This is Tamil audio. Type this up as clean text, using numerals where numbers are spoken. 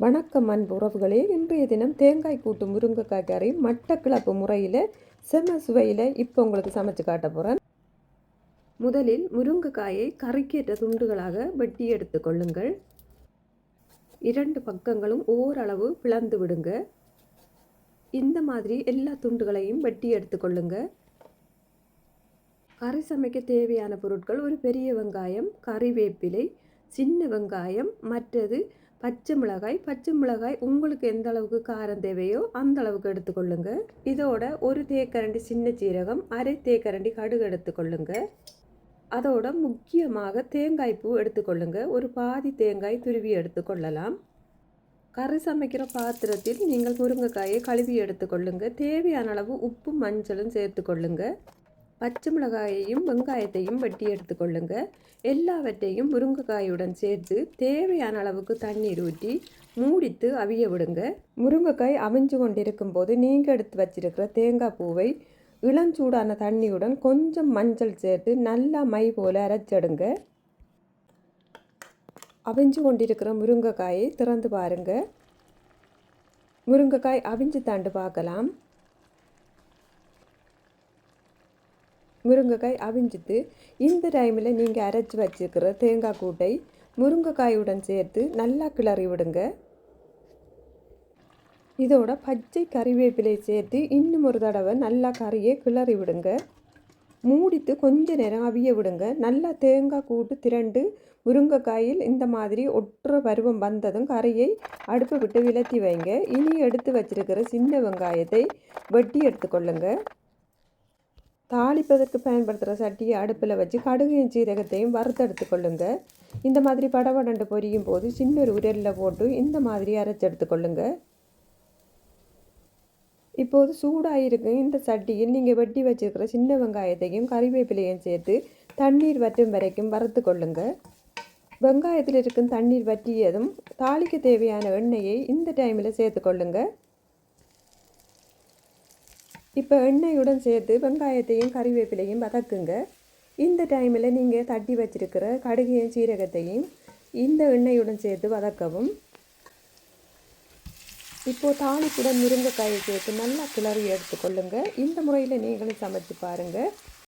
வணக்கம் அன்பு உறவுகளே. இன்றைய தினம் தேங்காய் கூட்டு முருங்கைக்காய் கறி மட்டக்கிளப்பு முறையில் செம சுவையில் இப்போ உங்களுக்கு சமைச்சு காட்ட போகிறேன். முதலில் முருங்கைக்காயை கறிக்கேற்ற துண்டுகளாக வெட்டி எடுத்து கொள்ளுங்கள். 2 பக்கங்களும் ஓரளவு பிளந்து விடுங்க. இந்த மாதிரி எல்லா துண்டுகளையும் வெட்டி எடுத்து கொள்ளுங்க. கறி சமைக்க தேவையான பொருட்கள்: ஒரு பெரிய வெங்காயம், கறிவேப்பிலை, சின்ன வெங்காயம், மற்றது பச்சை மிளகாய் உங்களுக்கு எந்த அளவுக்கு காரம் தேவையோ அந்த அளவுக்கு எடுத்துக்கொள்ளுங்க. இதோட ஒரு தேக்கரண்டி சின்ன சீரகம், அரை தேக்கரண்டி கடுகு எடுத்துக்கொள்ளுங்க. அதோட முக்கியமாக தேங்காய் பூ எடுத்துக்கொள்ளுங்க. ஒரு பாதி தேங்காய் துருவி எடுத்துக்கொள்ளலாம். கறி சமைக்கிற பாத்திரத்தில் நீங்கள் முருங்கைக்காயை கழுவி எடுத்துக்கொள்ளுங்க. தேவையான அளவு உப்பும் மஞ்சளும் சேர்த்துக்கொள்ளுங்க. பச்சை மிளகாயையும் வெங்காயத்தையும் வெட்டி எடுத்துக்கொள்ளுங்க. எல்லாவற்றையும் முருங்கைக்காயுடன் சேர்த்து தேவையான அளவுக்கு தண்ணீர் ஊற்றி மூடித்து அவிய விடுங்க. முருங்கைக்காய் அவிஞ்சு கொண்டிருக்கும் போது நீங்கள் எடுத்து வச்சிருக்கிற தேங்காய் பூவை இளஞ்சூடான தண்ணியுடன் கொஞ்சம் மஞ்சள் சேர்த்து நல்லா மை போல அரைச்செடுங்க. அவிஞ்சு கொண்டிருக்கிற முருங்கைக்காயை திறந்து பாருங்க. முருங்கைக்காய் அவிஞ்சு தாண்டு பார்க்கலாம். முருங்கைக்காய் அவிஞ்சிட்டு இந்த டைமில் நீங்கள் அரைச்சி வச்சுருக்கிற தேங்காய் கூட்டை முருங்கைக்காயுடன் சேர்த்து நல்லா கிளறி விடுங்க. இதோட பச்சை கறிவேப்பிலை சேர்த்து இன்னும் ஒரு தடவை நல்லா கறியை கிளறி விடுங்க. மூடித்து கொஞ்ச நேரம் அவிய விடுங்க. நல்லா தேங்காய் கூட்டு திரண்டு முருங்கைக்காயில் இந்த மாதிரி ஒட்டுற பருவம் வந்ததும் கறியை அடுப்பை விட்டு விலத்தி வைங்க. இனி எடுத்து வச்சிருக்கிற சின்ன வெங்காயத்தை வெட்டி எடுத்துக்கொள்ளுங்க. தாளிப்பதற்கு பயன்படுத்துகிற சட்டியை அடுப்பில் வச்சு கடுகையும் சீரகத்தையும் வறுத்தெடுத்து கொள்ளுங்க. இந்த மாதிரி படபடண்டு பொரியும் போது சின்ன ஒரு உரலில் போட்டு இந்த மாதிரி அரைச்சி எடுத்துக்கொள்ளுங்க. இப்போது சூடாகிருக்கு இந்த சட்டியில் நீங்கள் வெட்டி வச்சுருக்கிற சின்ன வெங்காயத்தையும் கறிவேப்பிலையும் சேர்த்து தண்ணீர் வற்றும் வரைக்கும் வறுத்து கொள்ளுங்க. வெங்காயத்தில் இருக்கும் தண்ணீர் வற்றியதும் தாளிக்க தேவையான எண்ணெயை இந்த டைமில் சேர்த்துக்கொள்ளுங்க. இப்போ எண்ணெயுடன் சேர்த்து வெங்காயத்தையும் கறிவேப்பிலையும் வதக்குங்க. இந்த டைமில் நீங்கள் தட்டி வச்சிருக்கிற கடுகையும் சீரகத்தையும் இந்த எண்ணெயுடன் சேர்த்து வதக்கவும். இப்போது தாளிப்புடன் முருங்கைக்காயை சேர்த்து நல்லா கிளறி எடுத்துக்கொள்ளுங்க. இந்த முறையில் நீங்களும் சமைச்சு பாருங்கள்.